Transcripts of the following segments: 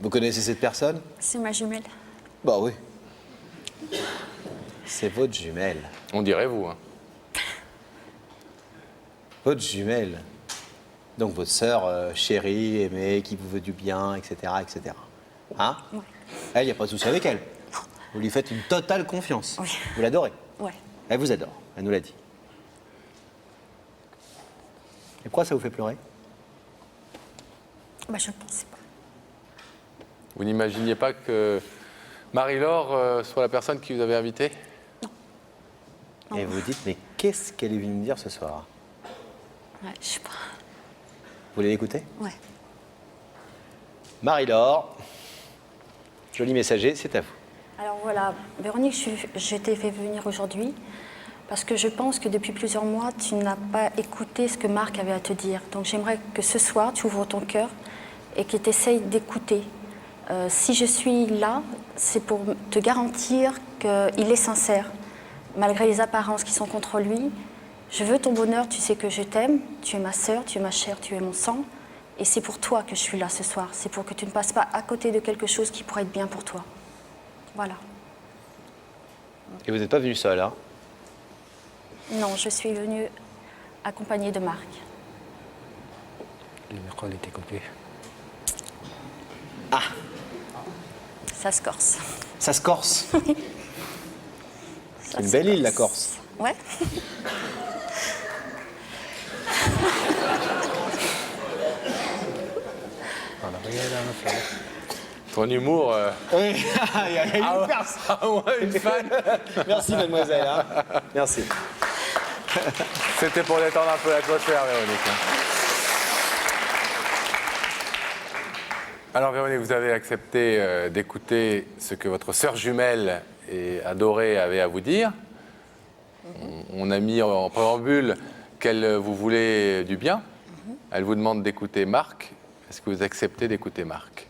Vous connaissez cette personne? C'est ma jumelle. Bah oui. C'est votre jumelle. On dirait vous, hein. Votre jumelle. Donc votre sœur chérie, aimée, qui vous veut du bien, etc. etc. Hein? Ouais. Elle, il n'y a pas de souci avec elle. Vous lui faites une totale confiance. Oui. Vous l'adorez. Ouais. Elle vous adore, elle nous l'a dit. Et pourquoi ça vous fait pleurer? Bah, je ne pensais pas. Vous n'imaginiez pas que Marie-Laure soit la personne qui vous avait invité? Non. Et vous dites, mais qu'est-ce qu'elle est venue me dire ce soir? Ouais, je sais pas. Vous voulez l'écouter? Ouais. Marie-Laure, joli messager, c'est à vous. Alors voilà, Véronique, je t'ai fait venir aujourd'hui parce que je pense que depuis plusieurs mois, tu n'as pas écouté ce que Marc avait à te dire. Donc j'aimerais que ce soir, tu ouvres ton cœur et que tu essayes d'écouter. Si je suis là, c'est pour te garantir qu'il est sincère, malgré les apparences qui sont contre lui. Je veux ton bonheur, tu sais que je t'aime, tu es ma sœur, tu es ma chair, tu es mon sang. Et c'est pour toi que je suis là ce soir. C'est pour que tu ne passes pas à côté de quelque chose qui pourrait être bien pour toi. Voilà. Et vous n'êtes pas venu seul, hein? Non, je suis venue accompagnée de Marc. Le micro était coupé. Ah, Ça se corse. ça se corse. Ça une se belle île, la corse. Ouais. Ton humour... Oui, il y a une personne. Ah ouais, une fan. Merci, mademoiselle. hein. Merci. C'était pour détendre un peu l'atmosphère, Véronique, hein. Alors Véronique, vous avez accepté d'écouter ce que votre sœur jumelle et adorée avait à vous dire. On a mis en préambule qu'elle vous voulait du bien. Elle vous demande d'écouter Marc. Est-ce que vous acceptez d'écouter Marc?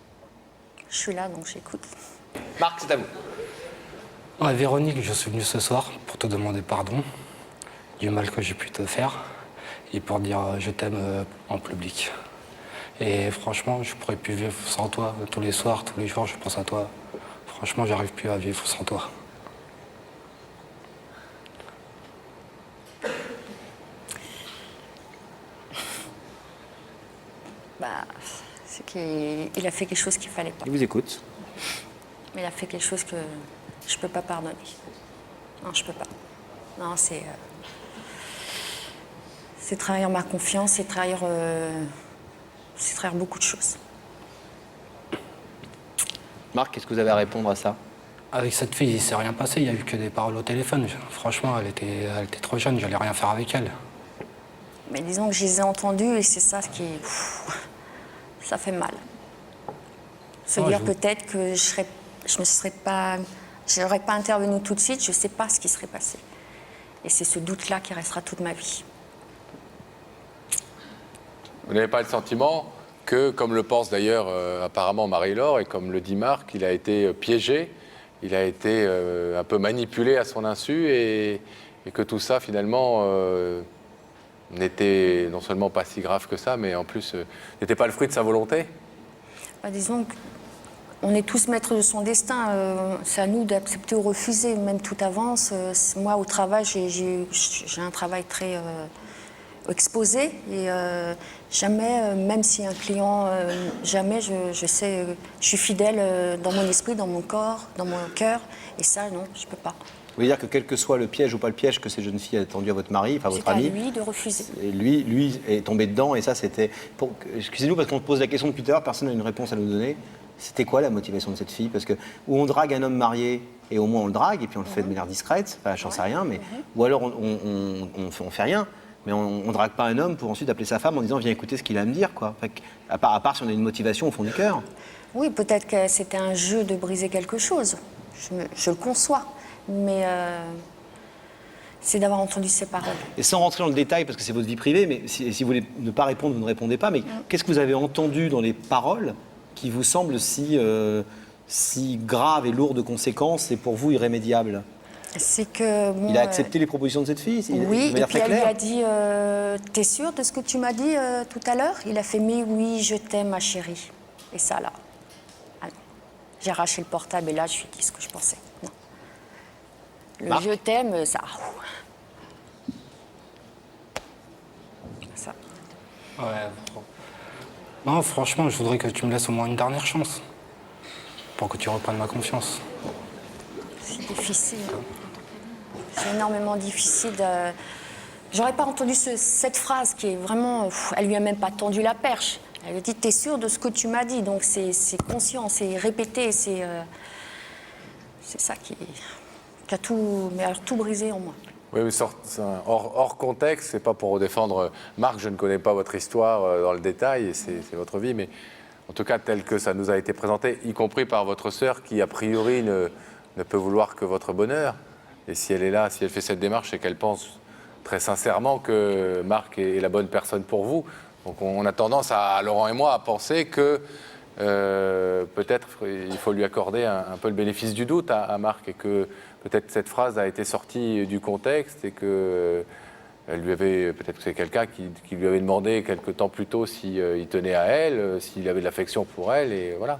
Je suis là, donc j'écoute. Marc, c'est à vous. Ouais, Véronique, je suis venu ce soir pour te demander pardon du mal que j'ai pu te faire et pour dire je t'aime en public. Et franchement, je pourrais plus vivre sans toi. Tous les soirs, tous les jours, je pense à toi. Franchement, j'arrive plus à vivre sans toi. Bah, c'est qu'il a fait quelque chose qu'il fallait pas. Il vous écoute. Mais il a fait quelque chose que je peux pas pardonner. Non, je peux pas. Non, c'est trahir ma confiance, c'est trahir beaucoup de choses. Marc, qu'est-ce que vous avez à répondre à ça? Avec cette fille, il s'est rien passé. Il n'y a eu que des paroles au téléphone. Franchement, elle était trop jeune. J'allais rien faire avec elle. Mais disons que je les ai entendus et c'est ça ce qui... ça fait mal. Se Oh, dire peut-être que j'aurais pas intervenu tout de suite, je ne sais pas ce qui serait passé. Et c'est ce doute-là qui restera toute ma vie. Vous n'avez pas le sentiment que, comme le pense d'ailleurs apparemment Marie-Laure, et comme le dit Marc, il a été piégé, il a été un peu manipulé à son insu, et que tout ça, finalement, n'était non seulement pas si grave que ça, mais en plus, n'était pas le fruit de sa volonté? Bah, disons qu'on est tous maîtres de son destin. C'est à nous d'accepter ou refuser, même tout avance. Moi, au travail, j'ai un travail très exposé. Et jamais, même si un client, jamais je sais, je suis fidèle dans mon esprit, dans mon corps, dans mon cœur. Et ça, non, je ne peux pas. Vous voulez dire que quel que soit le piège ou pas le piège que cette jeune fille a tendu à votre mari, enfin votre ami, c'est à lui de refuser. et lui est tombé dedans, et ça c'était... Excusez-nous parce qu'on pose la question depuis tout à l'heure, personne n'a une réponse à nous donner. C'était quoi la motivation de cette fille? Parce que où on drague un homme marié, et au moins on le drague, et puis on le fait de manière discrète, enfin j'en sais rien, mais... Ou alors on fait rien, mais on drague pas un homme pour ensuite appeler sa femme en disant viens écouter ce qu'il a à me dire, quoi. Enfin, à part si on a une motivation au fond du cœur. Oui, peut-être que c'était un jeu de briser quelque chose. Je le conçois. Mais c'est d'avoir entendu ces paroles. Et sans rentrer dans le détail, parce que c'est votre vie privée, mais si vous voulez ne pas répondre, vous ne répondez pas, mais qu'est-ce que vous avez entendu dans les paroles qui vous semblent si graves et lourdes de conséquences et pour vous irrémédiables? C'est que... Bon, il a accepté les propositions de cette fille? Oui, et puis elle lui a dit t'es sûre de ce que tu m'as dit tout à l'heure? Il a fait mais oui, je t'aime ma chérie. Et ça là, J'ai arraché le portable et là, je lui ai dit ce que je pensais. Non. Le Marc ? je t'aime, ça. Ça. Ouais. Non, franchement, je voudrais que tu me laisses au moins une dernière chance. Pour que tu reprennes ma confiance. C'est difficile. C'est énormément difficile. J'aurais pas entendu cette phrase qui est vraiment. Elle lui a même pas tendu la perche. Elle a dit t'es sûre de ce que tu m'as dit. Donc c'est conscient, c'est répété, c'est ça qui a tout, mais alors, tout brisé en moi. Oui, mais hors contexte, c'est pas pour défendre Marc, je ne connais pas votre histoire dans le détail, et c'est votre vie, mais en tout cas tel que ça nous a été présenté, y compris par votre sœur qui a priori ne peut vouloir que votre bonheur. Et si elle est là, si elle fait cette démarche, c'est qu'elle pense très sincèrement que Marc est la bonne personne pour vous. Donc on a tendance, Laurent et moi, à penser que peut-être il faut lui accorder un peu le bénéfice du doute à Marc, et que peut-être cette phrase a été sortie du contexte et que elle lui avait, peut-être que c'est quelqu'un qui lui avait demandé quelque temps plus tôt s'il tenait à elle, s'il avait de l'affection pour elle, et voilà.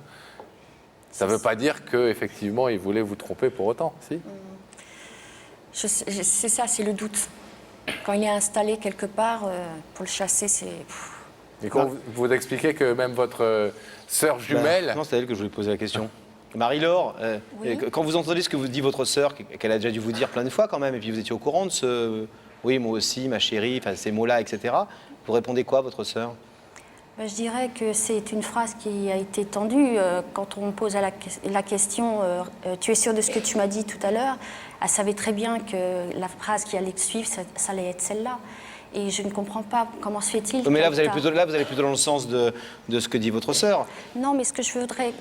Ça ne veut pas dire qu'effectivement il voulait vous tromper pour autant, si ? C'est ça, c'est le doute. Quand il est installé quelque part, pour le chasser, c'est... Et quand vous expliquez que même votre sœur jumelle... Non, c'est à elle que je voulais poser la question. Marie-Laure, Oui. quand vous entendez ce que vous dit votre sœur, qu'elle a déjà dû vous dire plein de fois quand même, et puis vous étiez au courant de ce... Oui, moi aussi, ma chérie, enfin ces mots-là, etc. Vous répondez quoi, votre sœur ? Ben, je dirais que c'est une phrase qui a été tendue. Quand on me pose la question tu es sûre de ce que tu m'as dit tout à l'heure ? Elle savait très bien que la phrase qui allait suivre, ça allait être celle-là. Et je ne comprends pas comment se fait-il... Mais là, vous allez plutôt dans le sens de ce que dit votre sœur. Non, mais ce que je voudrais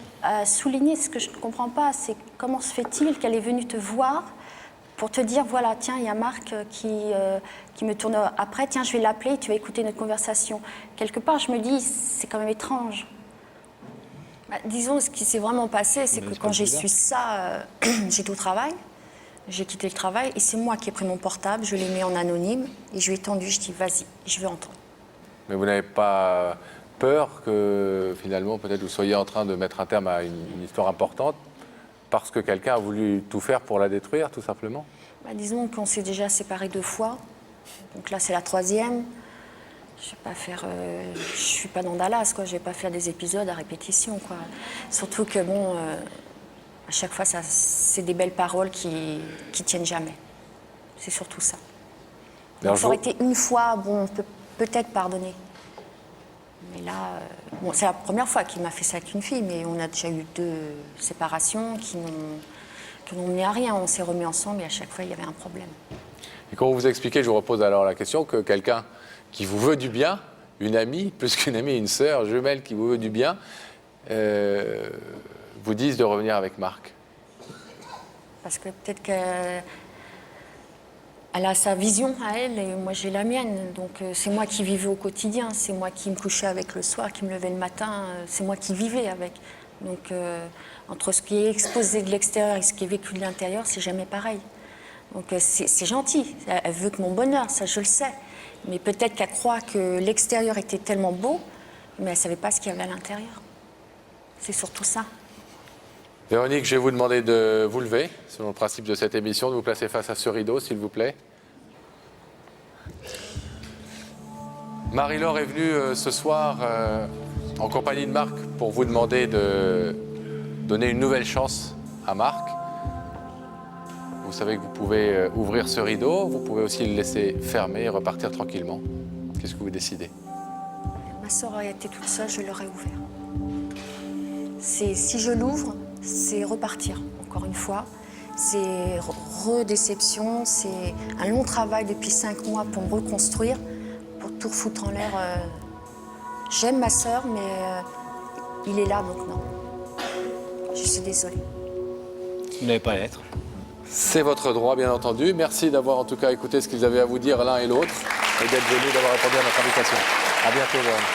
souligner, ce que je ne comprends pas, c'est comment se fait-il qu'elle est venue te voir pour te dire, voilà, tiens, il y a Marc qui me tourne après, tiens, je vais l'appeler, tu vas écouter notre conversation. Quelque part, je me dis, c'est quand même étrange. Bah, disons, ce qui s'est vraiment passé, c'est que quand j'ai su ça, j'étais au travail, j'ai quitté le travail, et c'est moi qui ai pris mon portable, je l'ai mis en anonyme, et je lui ai tendu, je dis, vas-y, je veux entendre. Mais vous n'avez pas peur que finalement peut-être vous soyez en train de mettre un terme à une histoire importante parce que quelqu'un a voulu tout faire pour la détruire, tout simplement ? Bah, disons qu'on s'est déjà séparés 2 fois, donc là c'est la 3e. Je vais pas faire, je suis pas dans Dallas, quoi. Je vais pas faire des épisodes à répétition, quoi. Surtout que bon, à chaque fois c'est des belles paroles qui tiennent jamais. C'est surtout ça. Donc, ça aurait été une fois, bon, on peut peut-être pardonner. Mais là, bon, c'est la première fois qu'il m'a fait ça avec une fille, mais on a déjà eu 2 séparations qui n'ont mené à rien. On s'est remis ensemble et à chaque fois, il y avait un problème. Et quand vous vous expliquez, je vous repose alors la question, que quelqu'un qui vous veut du bien, une amie, plus qu'une amie, une sœur jumelle qui vous veut du bien, vous dise de revenir avec Marc. Parce que peut-être qu'elle a sa vision à elle et moi j'ai la mienne. Donc c'est moi qui vivais au quotidien, c'est moi qui me couchais avec le soir, qui me levais le matin, c'est moi qui vivais avec. Donc entre ce qui est exposé de l'extérieur et ce qui est vécu de l'intérieur, c'est jamais pareil. Donc c'est gentil, elle veut que mon bonheur, ça je le sais. Mais peut-être qu'elle croit que l'extérieur était tellement beau, mais elle ne savait pas ce qu'il y avait à l'intérieur. C'est surtout ça. Véronique, je vais vous demander de vous lever, selon le principe de cette émission, de vous placer face à ce rideau, s'il vous plaît. Marie-Laure est venue ce soir en compagnie de Marc pour vous demander de donner une nouvelle chance à Marc. Vous savez que vous pouvez ouvrir ce rideau, vous pouvez aussi le laisser fermer et repartir tranquillement. Qu'est-ce que vous décidez ? Ma sœur aurait été toute seule, je l'aurais ouvert. Si je l'ouvre, c'est repartir, encore une fois. C'est redéception, c'est un long travail depuis 5 mois pour me reconstruire, pour tout foutre en l'air. J'aime ma sœur, mais il est là, donc non. Je suis désolée. Vous n'avez pas à l'être. C'est votre droit, bien entendu. Merci d'avoir en tout cas écouté ce qu'ils avaient à vous dire l'un et l'autre et d'être venus, d'avoir répondu à notre invitation. À bientôt, Véronique.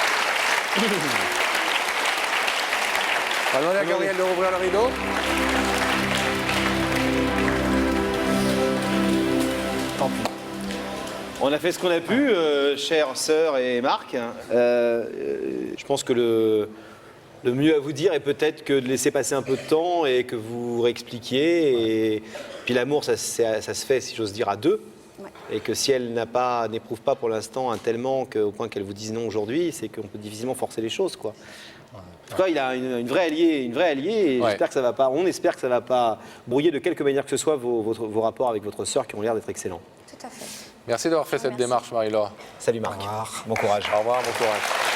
On va demander à Gabriel de rouvrir le rideau. Tant pis. On a fait ce qu'on a pu, chère sœur et Marc. Je pense que le mieux à vous dire est peut-être que de laisser passer un peu de temps et que vous réexpliquiez. Et puis l'amour, ça se fait, si j'ose dire, à deux. Ouais. Et que si elle n'éprouve pas pour l'instant un tel manque au point qu'elle vous dise non aujourd'hui, c'est qu'on peut difficilement forcer les choses, quoi. En tout cas, il a une vraie alliée, et Ouais. j'espère que ça va pas. On espère que ça va pas brouiller de quelque manière que ce soit vos rapports avec votre sœur qui ont l'air d'être excellents. Tout à fait. Merci d'avoir fait cette Merci. démarche, Marie-Laure. Salut Marc. Au revoir. Bon courage. Au revoir, bon courage.